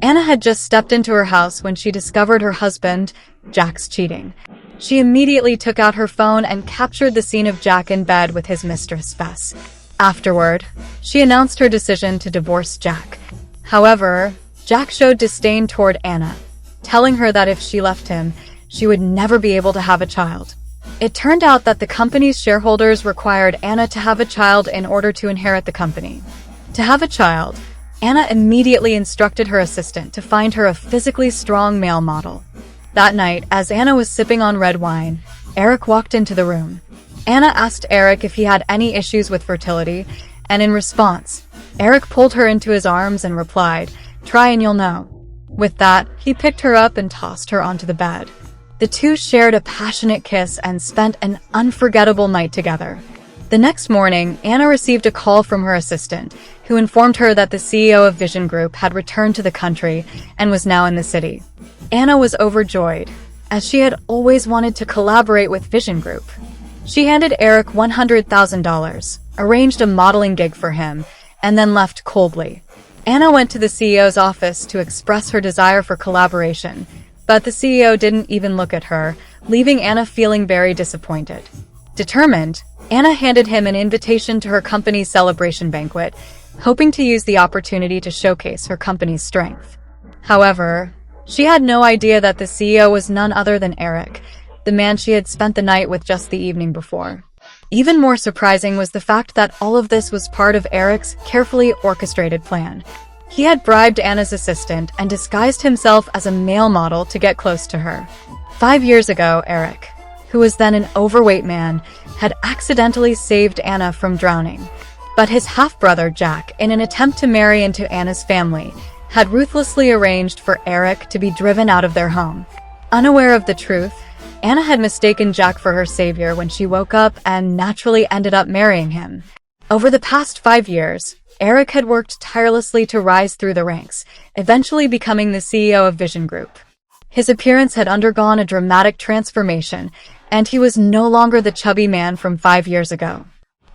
Anna had just stepped into her house when she discovered her husband, Jack's cheating. She immediately took out her phone and captured the scene of Jack in bed with his mistress, Bess. Afterward, she announced her decision to divorce Jack. However, Jack showed disdain toward Anna, telling her that if she left him, she would never be able to have a child. It turned out that the company's shareholders required Anna to have a child in order to inherit the company. To have a child, Anna immediately instructed her assistant to find her a physically strong male model. That night, as Anna was sipping on red wine, Eric walked into the room. Anna asked Eric if he had any issues with fertility, and in response, Eric pulled her into his arms and replied, "Try and you'll know." With that, he picked her up and tossed her onto the bed. The two shared a passionate kiss and spent an unforgettable night together. The next morning, Anna received a call from her assistant, who informed her that the CEO of Vision Group had returned to the country and was now in the city. Anna was overjoyed, as she had always wanted to collaborate with Vision Group. She handed Eric $100,000, arranged a modeling gig for him, and then left coldly. Anna went to the CEO's office to express her desire for collaboration, but the CEO didn't even look at her, leaving Anna feeling very disappointed. Determined, Anna handed him an invitation to her company's celebration banquet, hoping to use the opportunity to showcase her company's strength. However, she had no idea that the CEO was none other than Eric, the man she had spent the night with just the evening before. Even more surprising was the fact that all of this was part of Eric's carefully orchestrated plan. He had bribed Anna's assistant and disguised himself as a male model to get close to her. 5 years ago, Eric, who was then an overweight man, had accidentally saved Anna from drowning. But his half-brother, Jack, in an attempt to marry into Anna's family, had ruthlessly arranged for Eric to be driven out of their home. Unaware of the truth, Anna had mistaken Jack for her savior when she woke up and naturally ended up marrying him. Over the past 5 years, Eric had worked tirelessly to rise through the ranks, eventually becoming the CEO of Vision Group. His appearance had undergone a dramatic transformation, and he was no longer the chubby man from 5 years ago.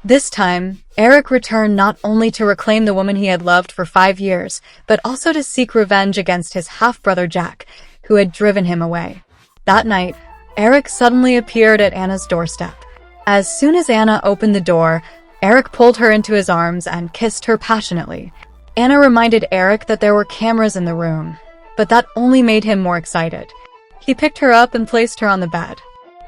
This time, Eric returned not only to reclaim the woman he had loved for 5 years, but also to seek revenge against his half-brother Jack, who had driven him away. That night, Eric suddenly appeared at Anna's doorstep. As soon as Anna opened the door, Eric pulled her into his arms and kissed her passionately. Anna reminded Eric that there were cameras in the room, but that only made him more excited. He picked her up and placed her on the bed.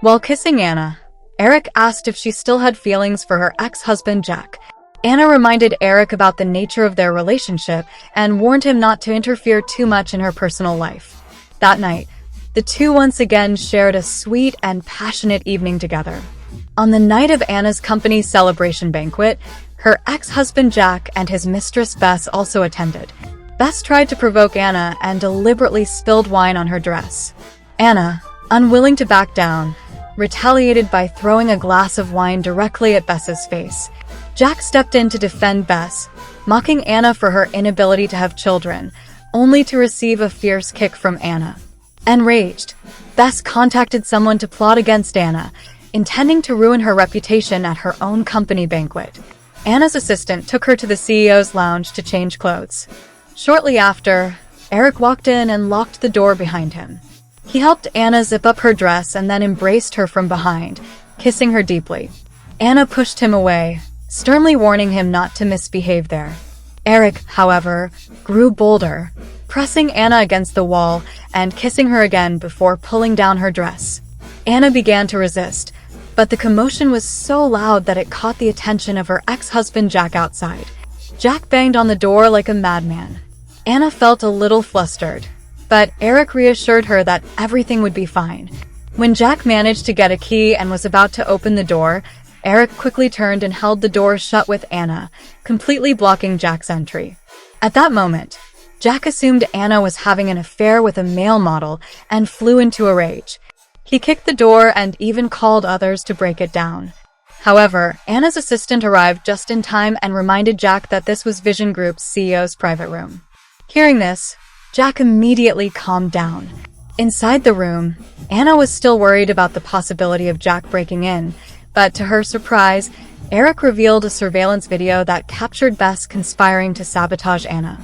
While kissing Anna, Eric asked if she still had feelings for her ex-husband Jack. Anna reminded Eric about the nature of their relationship and warned him not to interfere too much in her personal life. That night, the two once again shared a sweet and passionate evening together. On the night of Anna's company's celebration banquet, her ex-husband Jack and his mistress Bess also attended. Bess tried to provoke Anna and deliberately spilled wine on her dress. Anna, unwilling to back down, retaliated by throwing a glass of wine directly at Bess's face. Jack stepped in to defend Bess, mocking Anna for her inability to have children, only to receive a fierce kick from Anna. Enraged, Bess contacted someone to plot against Anna, intending to ruin her reputation at her own company banquet. Anna's assistant took her to the CEO's lounge to change clothes. Shortly after, Eric walked in and locked the door behind him. He helped Anna zip up her dress and then embraced her from behind, kissing her deeply. Anna pushed him away, sternly warning him not to misbehave there. Eric, however, grew bolder, pressing Anna against the wall and kissing her again before pulling down her dress. Anna began to resist, but the commotion was so loud that it caught the attention of her ex-husband Jack outside. Jack banged on the door like a madman. Anna felt a little flustered, but Eric reassured her that everything would be fine. When Jack managed to get a key and was about to open the door, Eric quickly turned and held the door shut with Anna, completely blocking Jack's entry. At that moment, Jack assumed Anna was having an affair with a male model and flew into a rage. He kicked the door and even called others to break it down. However, Anna's assistant arrived just in time and reminded Jack that this was Vision Group's CEO's private room. Hearing this, Jack immediately calmed down. Inside the room, Anna was still worried about the possibility of Jack breaking in, but to her surprise, Eric revealed a surveillance video that captured Bess conspiring to sabotage Anna.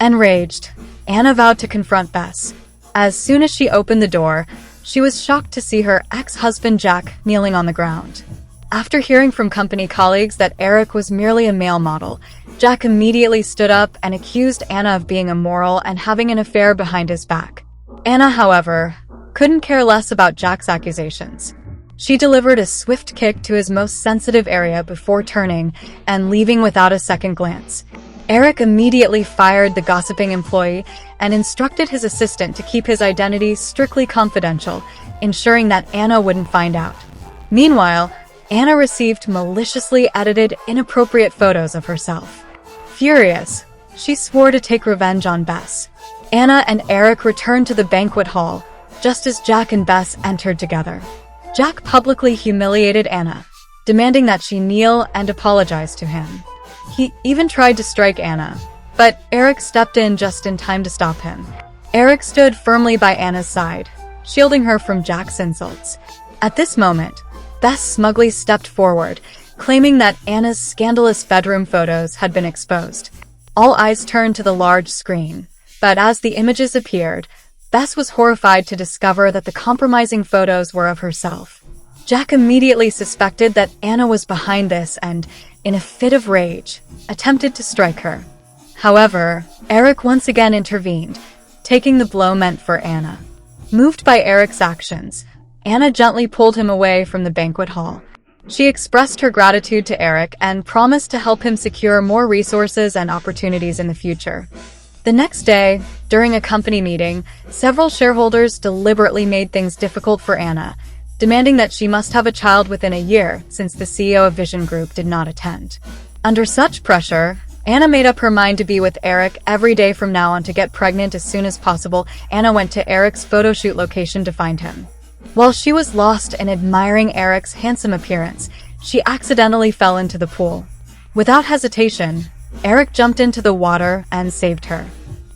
Enraged, Anna vowed to confront Bess. As soon as she opened the door, she was shocked to see her ex-husband Jack kneeling on the ground. After hearing from company colleagues that Eric was merely a male model, Jack immediately stood up and accused Anna of being immoral and having an affair behind his back. Anna, however, couldn't care less about Jack's accusations. She delivered a swift kick to his most sensitive area before turning and leaving without a second glance. Eric immediately fired the gossiping employee and instructed his assistant to keep his identity strictly confidential, ensuring that Anna wouldn't find out. Meanwhile, Anna received maliciously edited, inappropriate photos of herself. Furious, she swore to take revenge on Bess. Anna and Eric returned to the banquet hall, just as Jack and Bess entered together. Jack publicly humiliated Anna, demanding that she kneel and apologize to him. He even tried to strike Anna, but Eric stepped in just in time to stop him. Eric stood firmly by Anna's side, shielding her from Jack's insults. At this moment, Bess smugly stepped forward, claiming that Anna's scandalous bedroom photos had been exposed. All eyes turned to the large screen, but as the images appeared, Bess was horrified to discover that the compromising photos were of herself. Jack immediately suspected that Anna was behind this and, in a fit of rage, attempted to strike her. However, Eric once again intervened, taking the blow meant for Anna. Moved by Eric's actions, Anna gently pulled him away from the banquet hall. She expressed her gratitude to Eric and promised to help him secure more resources and opportunities in the future. The next day, during a company meeting, several shareholders deliberately made things difficult for Anna, demanding that she must have a child within a year since the CEO of Vision Group did not attend. Under such pressure, Anna made up her mind to be with Eric every day from now on to get pregnant as soon as possible. Anna went to Eric's photo shoot location to find him. While she was lost in admiring Eric's handsome appearance, she accidentally fell into the pool. Without hesitation, Eric jumped into the water and saved her.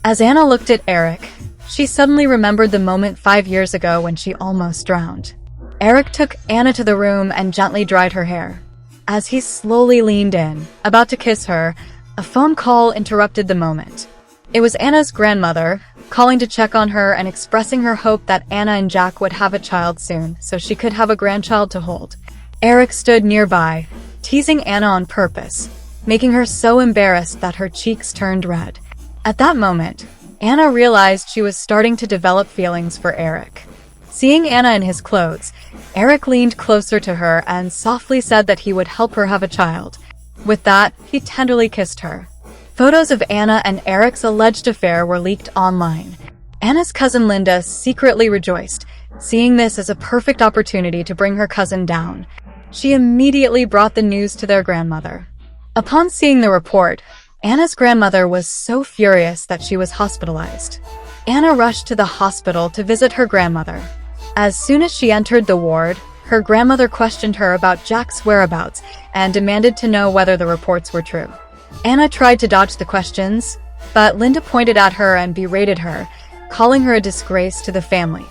As Anna looked at Eric, she suddenly remembered the moment 5 years ago when she almost drowned. Eric took Anna to the room and gently dried her hair. As he slowly leaned in, about to kiss her, a phone call interrupted the moment. It was Anna's grandmother, calling to check on her and expressing her hope that Anna and Jack would have a child soon so she could have a grandchild to hold. Eric stood nearby, teasing Anna on purpose, making her so embarrassed that her cheeks turned red. At that moment, Anna realized she was starting to develop feelings for Eric. Seeing Anna in his clothes, Eric leaned closer to her and softly said that he would help her have a child. With that, he tenderly kissed her. Photos of Anna and Eric's alleged affair were leaked online. Anna's cousin Linda secretly rejoiced, seeing this as a perfect opportunity to bring her cousin down. She immediately brought the news to their grandmother. Upon seeing the report, Anna's grandmother was so furious that she was hospitalized. Anna rushed to the hospital to visit her grandmother. As soon as she entered the ward, her grandmother questioned her about Jack's whereabouts and demanded to know whether the reports were true. Anna tried to dodge the questions, but Linda pointed at her and berated her, calling her a disgrace to the family.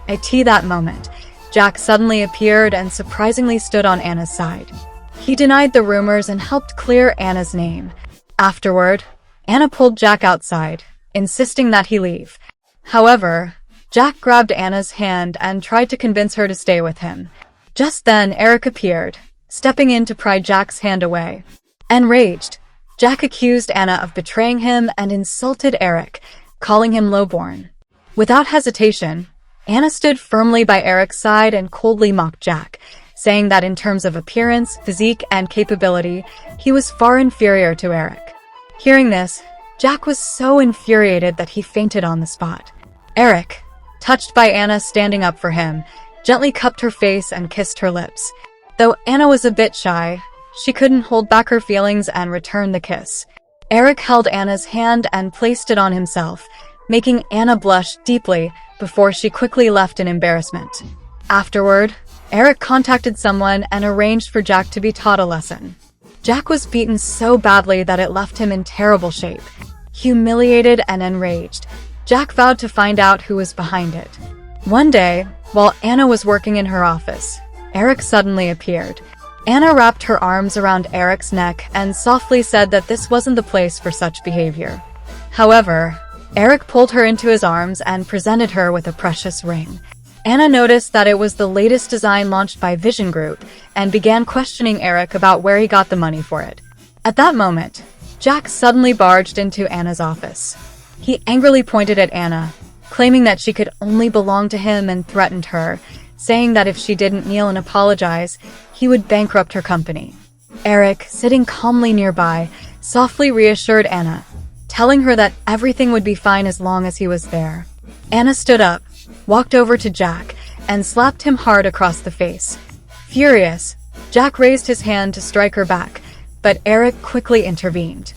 At that moment, Jack suddenly appeared and surprisingly stood on Anna's side. He denied the rumors and helped clear Anna's name. Afterward, Anna pulled Jack outside, insisting that he leave. However, Jack grabbed Anna's hand and tried to convince her to stay with him. Just then, Eric appeared, stepping in to pry Jack's hand away. Enraged, Jack accused Anna of betraying him and insulted Eric, calling him lowborn. Without hesitation, Anna stood firmly by Eric's side and coldly mocked Jack, saying that in terms of appearance, physique, and capability, he was far inferior to Eric. Hearing this, Jack was so infuriated that he fainted on the spot. Eric, touched by Anna standing up for him, gently cupped her face and kissed her lips. Though Anna was a bit shy, she couldn't hold back her feelings and returned the kiss. Eric held Anna's hand and placed it on himself, making Anna blush deeply before she quickly left in embarrassment. Afterward, Eric contacted someone and arranged for Jack to be taught a lesson. Jack was beaten so badly that it left him in terrible shape. Humiliated and enraged, Jack vowed to find out who was behind it. One day, while Anna was working in her office, Eric suddenly appeared. Anna wrapped her arms around Eric's neck and softly said that this wasn't the place for such behavior. However, Eric pulled her into his arms and presented her with a precious ring. Anna noticed that it was the latest design launched by Vision Group and began questioning Eric about where he got the money for it. At that moment, Jack suddenly barged into Anna's office. He angrily pointed at Anna, claiming that she could only belong to him, and threatened her, saying that if she didn't kneel and apologize, he would bankrupt her company. Eric, sitting calmly nearby, softly reassured Anna, telling her that everything would be fine as long as he was there. Anna stood up, walked over to Jack, and slapped him hard across the face. Furious, Jack raised his hand to strike her back, but Eric quickly intervened.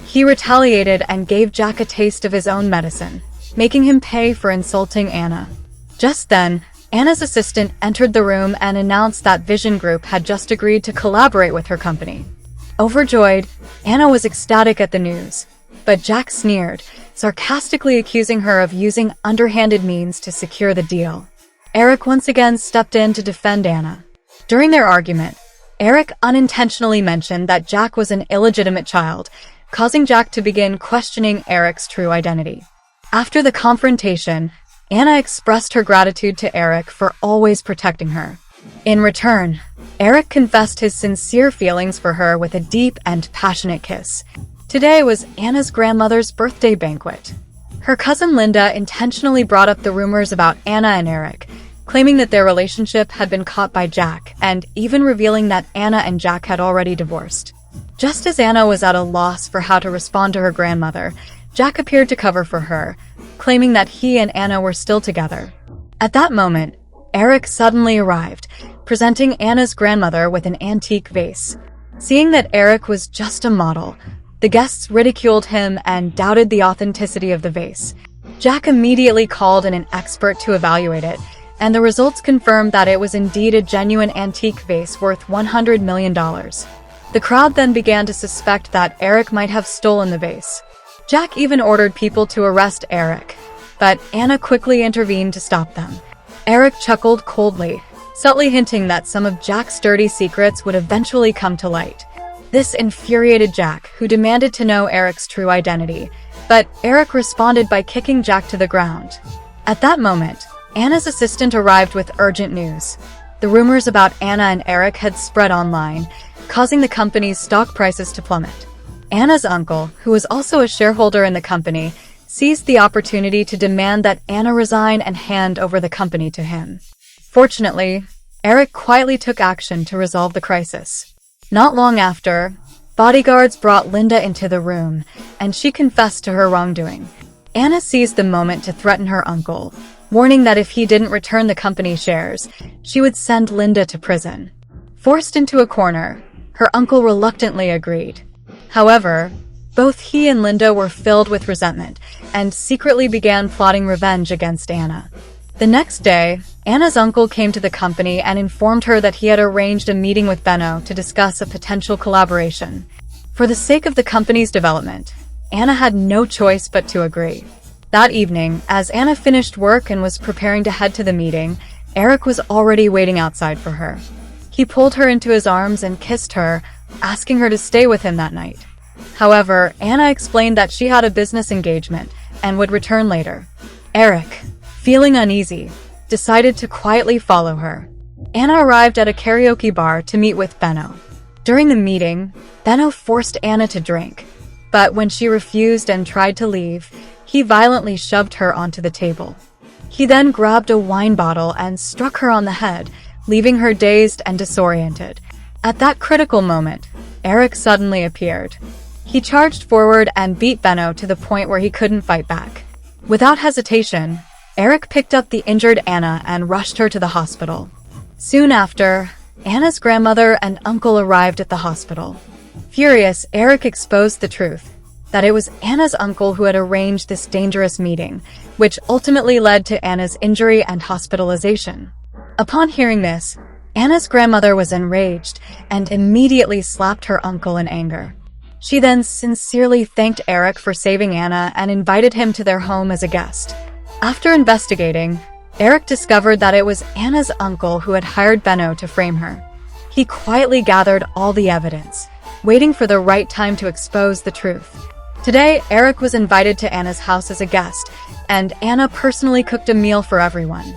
He retaliated and gave Jack a taste of his own medicine, making him pay for insulting Anna. Just then, Anna's assistant entered the room and announced that Vision Group had just agreed to collaborate with her company. Overjoyed, Anna was ecstatic at the news, but Jack sneered, sarcastically accusing her of using underhanded means to secure the deal. Eric once again stepped in to defend Anna. During their argument, Eric unintentionally mentioned that Jack was an illegitimate child, causing Jack to begin questioning Eric's true identity. After the confrontation, Anna expressed her gratitude to Eric for always protecting her. In return, Eric confessed his sincere feelings for her with a deep and passionate kiss. Today was Anna's grandmother's birthday banquet. Her cousin Linda intentionally brought up the rumors about Anna and Eric, claiming that their relationship had been caught by Jack, and even revealing that Anna and Jack had already divorced. Just as Anna was at a loss for how to respond to her grandmother, Jack appeared to cover for her, claiming that he and Anna were still together. At that moment, Eric suddenly arrived, presenting Anna's grandmother with an antique vase. Seeing that Eric was just a model, the guests ridiculed him and doubted the authenticity of the vase. Jack immediately called in an expert to evaluate it, and the results confirmed that it was indeed a genuine antique vase worth $100 million. The crowd then began to suspect that Eric might have stolen the vase. Jack even ordered people to arrest Eric, but Anna quickly intervened to stop them. Eric chuckled coldly, subtly hinting that some of Jack's dirty secrets would eventually come to light. This infuriated Jack, who demanded to know Eric's true identity, but Eric responded by kicking Jack to the ground. At that moment, Anna's assistant arrived with urgent news. The rumors about Anna and Eric had spread online, causing the company's stock prices to plummet. Anna's uncle, who was also a shareholder in the company, seized the opportunity to demand that Anna resign and hand over the company to him. Fortunately, Eric quietly took action to resolve the crisis. Not long after, bodyguards brought Linda into the room, and she confessed to her wrongdoing. Anna seized the moment to threaten her uncle, warning that if he didn't return the company shares, she would send Linda to prison. Forced into a corner, her uncle reluctantly agreed. However, both he and Linda were filled with resentment and secretly began plotting revenge against Anna. The next day, Anna's uncle came to the company and informed her that he had arranged a meeting with Benno to discuss a potential collaboration. For the sake of the company's development, Anna had no choice but to agree. That evening, as Anna finished work and was preparing to head to the meeting, Eric was already waiting outside for her. He pulled her into his arms and kissed her, asking her to stay with him that night. However, Anna explained that she had a business engagement and would return later. Eric, feeling uneasy, decided to quietly follow her. Anna arrived at a karaoke bar to meet with Benno. During the meeting, Benno forced Anna to drink, but when she refused and tried to leave, he violently shoved her onto the table. He then grabbed a wine bottle and struck her on the head, leaving her dazed and disoriented. At that critical moment, Eric suddenly appeared. He charged forward and beat Benno to the point where he couldn't fight back. Without hesitation, Eric picked up the injured Anna and rushed her to the hospital. Soon after, Anna's grandmother and uncle arrived at the hospital. Furious, Eric exposed the truth, that it was Anna's uncle who had arranged this dangerous meeting, which ultimately led to Anna's injury and hospitalization. Upon hearing this, Anna's grandmother was enraged and immediately slapped her uncle in anger. She then sincerely thanked Eric for saving Anna and invited him to their home as a guest. After investigating, Eric discovered that it was Anna's uncle who had hired Benno to frame her. He quietly gathered all the evidence, waiting for the right time to expose the truth. Today, Eric was invited to Anna's house as a guest, and Anna personally cooked a meal for everyone.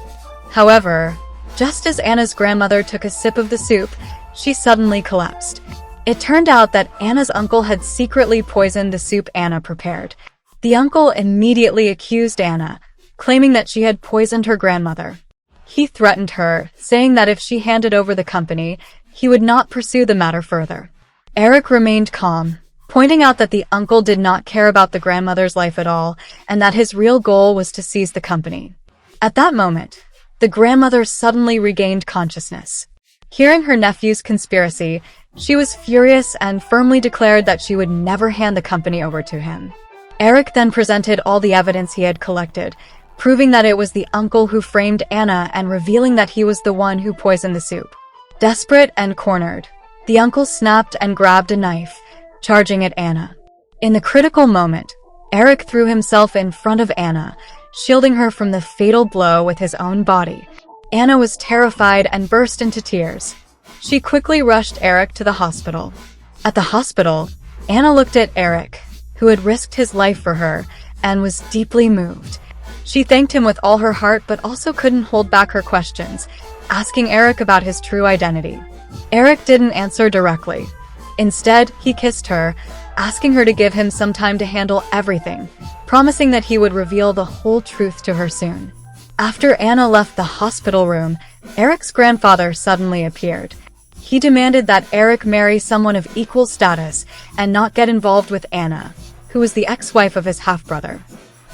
However, just as Anna's grandmother took a sip of the soup, she suddenly collapsed. It turned out that Anna's uncle had secretly poisoned the soup Anna prepared. The uncle immediately accused Anna, claiming that she had poisoned her grandmother. He threatened her, saying that if she handed over the company, he would not pursue the matter further. Eric remained calm, pointing out that the uncle did not care about the grandmother's life at all, and that his real goal was to seize the company. At that moment, the grandmother suddenly regained consciousness. Hearing her nephew's conspiracy, she was furious and firmly declared that she would never hand the company over to him. Eric then presented all the evidence he had collected, proving that it was the uncle who framed Anna and revealing that he was the one who poisoned the soup. Desperate and cornered, the uncle snapped and grabbed a knife, charging at Anna. In the critical moment, Eric threw himself in front of Anna, shielding her from the fatal blow with his own body. Anna was terrified and burst into tears. She quickly rushed Eric to the hospital. At the hospital, Anna looked at Eric, who had risked his life for her, and was deeply moved. She thanked him with all her heart but also couldn't hold back her questions, asking Eric about his true identity. Eric didn't answer directly. Instead, he kissed her, asking her to give him some time to handle everything, promising that he would reveal the whole truth to her soon. After Anna left the hospital room, Eric's grandfather suddenly appeared. He demanded that Eric marry someone of equal status and not get involved with Anna, who was the ex-wife of his half-brother.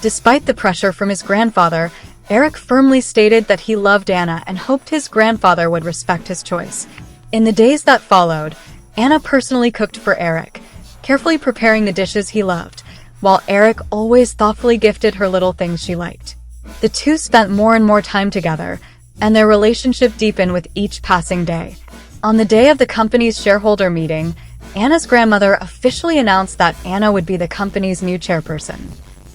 Despite the pressure from his grandfather, Eric firmly stated that he loved Anna and hoped his grandfather would respect his choice. In the days that followed, Anna personally cooked for Eric, carefully preparing the dishes he loved, while Eric always thoughtfully gifted her little things she liked. The two spent more and more time together, and their relationship deepened with each passing day. On the day of the company's shareholder meeting, Anna's grandmother officially announced that Anna would be the company's new chairperson.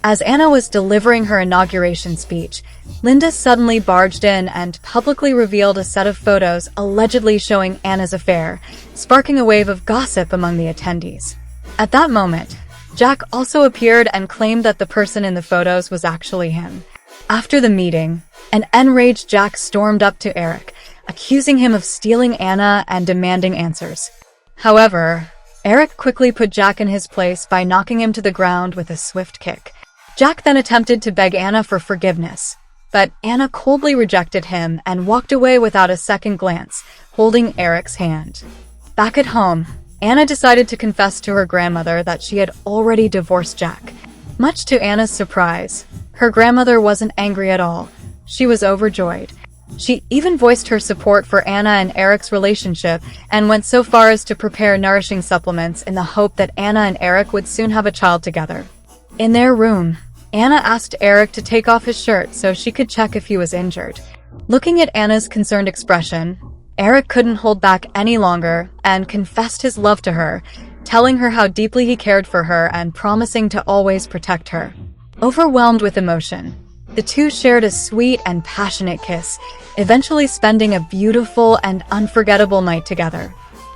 As Anna was delivering her inauguration speech, Linda suddenly barged in and publicly revealed a set of photos allegedly showing Anna's affair, sparking a wave of gossip among the attendees. At that moment, Jack also appeared and claimed that the person in the photos was actually him. After the meeting, an enraged Jack stormed up to Eric, accusing him of stealing Anna and demanding answers. However, Eric quickly put Jack in his place by knocking him to the ground with a swift kick. Jack then attempted to beg Anna for forgiveness, but Anna coldly rejected him and walked away without a second glance, holding Eric's hand. Back at home, Anna decided to confess to her grandmother that she had already divorced Jack. Much to Anna's surprise, her grandmother wasn't angry at all. She was overjoyed. She even voiced her support for Anna and Eric's relationship and went so far as to prepare nourishing supplements in the hope that Anna and Eric would soon have a child together. In their room, Anna asked Eric to take off his shirt so she could check if he was injured. Looking at Anna's concerned expression, Eric couldn't hold back any longer and confessed his love to her, telling her how deeply he cared for her and promising to always protect her. Overwhelmed with emotion, the two shared a sweet and passionate kiss, eventually spending a beautiful and unforgettable night together.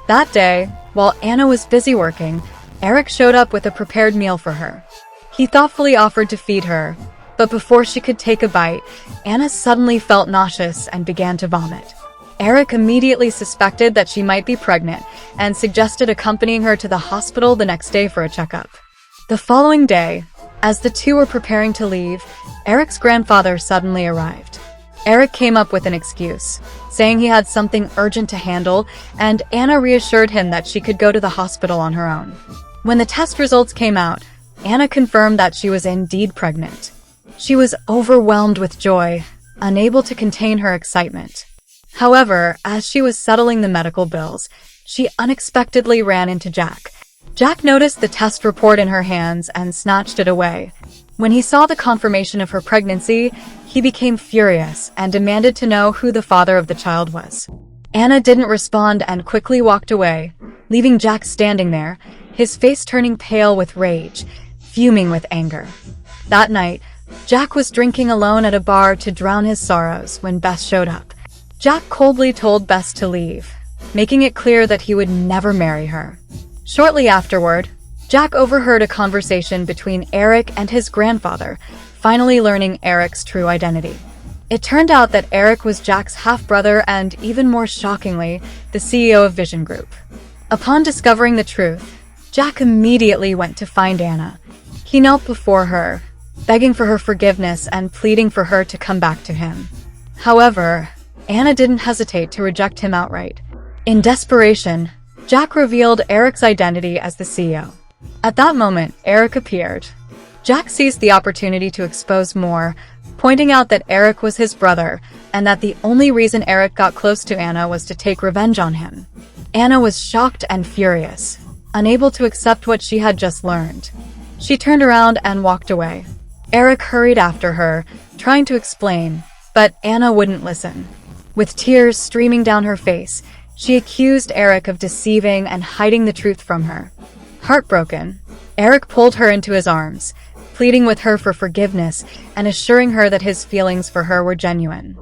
That day, while Anna was busy working, Eric showed up with a prepared meal for her. He thoughtfully offered to feed her, but before she could take a bite, Anna suddenly felt nauseous and began to vomit. Eric immediately suspected that she might be pregnant and suggested accompanying her to the hospital the next day for a checkup. The following day, as the two were preparing to leave, Eric's grandfather suddenly arrived. Eric came up with an excuse, saying he had something urgent to handle, and Anna reassured him that she could go to the hospital on her own. When the test results came out, Anna confirmed that she was indeed pregnant. She was overwhelmed with joy, unable to contain her excitement. However, as she was settling the medical bills, she unexpectedly ran into Jack. Jack noticed the test report in her hands and snatched it away. When he saw the confirmation of her pregnancy, he became furious and demanded to know who the father of the child was. Anna didn't respond and quickly walked away, leaving Jack standing there, his face turning pale with rage, fuming with anger. That night, Jack was drinking alone at a bar to drown his sorrows when Bess showed up. Jack coldly told Bess to leave, making it clear that he would never marry her. Shortly afterward, Jack overheard a conversation between Eric and his grandfather, finally learning Eric's true identity. It turned out that Eric was Jack's half-brother and, even more shockingly, the CEO of Vision Group. Upon discovering the truth, Jack immediately went to find Anna. He knelt before her, begging for her forgiveness and pleading for her to come back to him. However, Anna didn't hesitate to reject him outright. In desperation, Jack revealed Eric's identity as the CEO. At that moment, Eric appeared. Jack seized the opportunity to expose more, pointing out that Eric was his brother and that the only reason Eric got close to Anna was to take revenge on him. Anna was shocked and furious, unable to accept what she had just learned. She turned around and walked away. Eric hurried after her, trying to explain, but Anna wouldn't listen. With tears streaming down her face, she accused Eric of deceiving and hiding the truth from her. Heartbroken, Eric pulled her into his arms, pleading with her for forgiveness and assuring her that his feelings for her were genuine.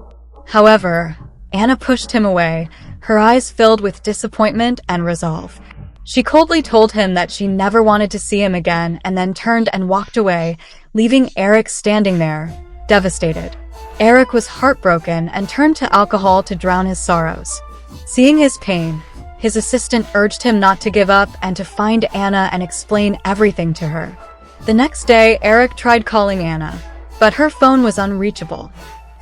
However, Anna pushed him away, her eyes filled with disappointment and resolve. She coldly told him that she never wanted to see him again and then turned and walked away, leaving Eric standing there, devastated. Eric was heartbroken and turned to alcohol to drown his sorrows. Seeing his pain, his assistant urged him not to give up and to find Anna and explain everything to her. The next day, Eric tried calling Anna, but her phone was unreachable.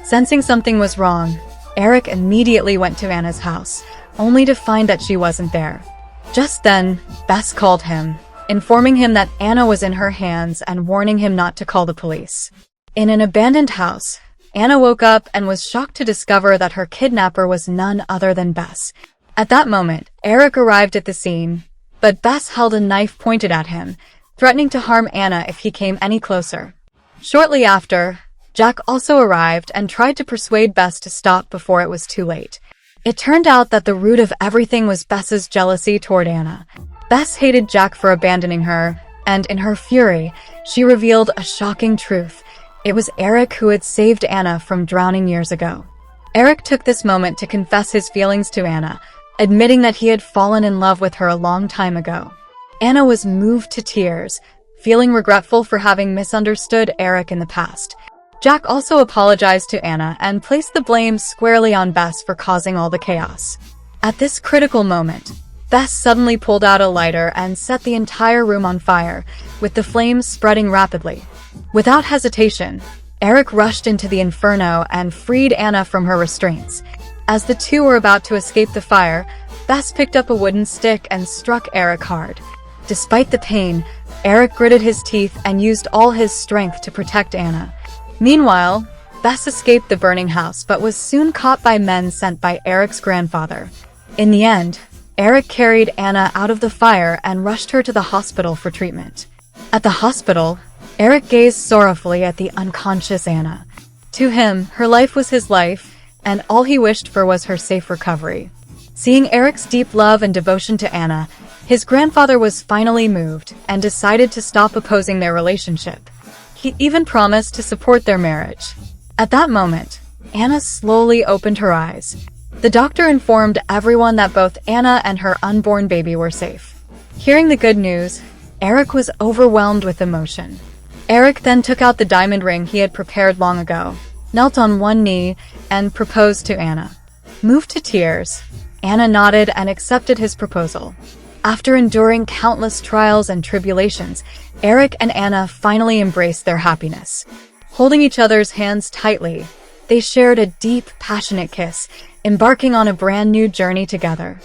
Sensing something was wrong, Eric immediately went to Anna's house, only to find that she wasn't there. Just then, Bess called him, informing him that Anna was in her hands and warning him not to call the police. In an abandoned house, Anna woke up and was shocked to discover that her kidnapper was none other than Bess. At that moment, Eric arrived at the scene, but Bess held a knife pointed at him, threatening to harm Anna if he came any closer. Shortly after, Jack also arrived and tried to persuade Bess to stop before it was too late. It turned out that the root of everything was Bess's jealousy toward Anna. Bess hated Jack for abandoning her, and in her fury, she revealed a shocking truth. It was Eric who had saved Anna from drowning years ago. Eric took this moment to confess his feelings to Anna, admitting that he had fallen in love with her a long time ago. Anna was moved to tears, feeling regretful for having misunderstood Eric in the past. Jack also apologized to Anna and placed the blame squarely on Bess for causing all the chaos. At this critical moment, Bess suddenly pulled out a lighter and set the entire room on fire, with the flames spreading rapidly. Without hesitation, Eric rushed into the inferno and freed Anna from her restraints. As the two were about to escape the fire, Bess picked up a wooden stick and struck Eric hard. Despite the pain, Eric gritted his teeth and used all his strength to protect Anna. Meanwhile, Bess escaped the burning house but was soon caught by men sent by Eric's grandfather. In the end, Eric carried Anna out of the fire and rushed her to the hospital for treatment. At the hospital, Eric gazed sorrowfully at the unconscious Anna. To him, her life was his life, and all he wished for was her safe recovery. Seeing Eric's deep love and devotion to Anna, his grandfather was finally moved and decided to stop opposing their relationship. He even promised to support their marriage. At that moment, Anna slowly opened her eyes. The doctor informed everyone that both Anna and her unborn baby were safe. Hearing the good news, Eric was overwhelmed with emotion. Eric then took out the diamond ring he had prepared long ago, knelt on one knee, and proposed to Anna. Moved to tears, Anna nodded and accepted his proposal. After enduring countless trials and tribulations, Eric and Anna finally embraced their happiness. Holding each other's hands tightly, they shared a deep, passionate kiss, embarking on a brand new journey together.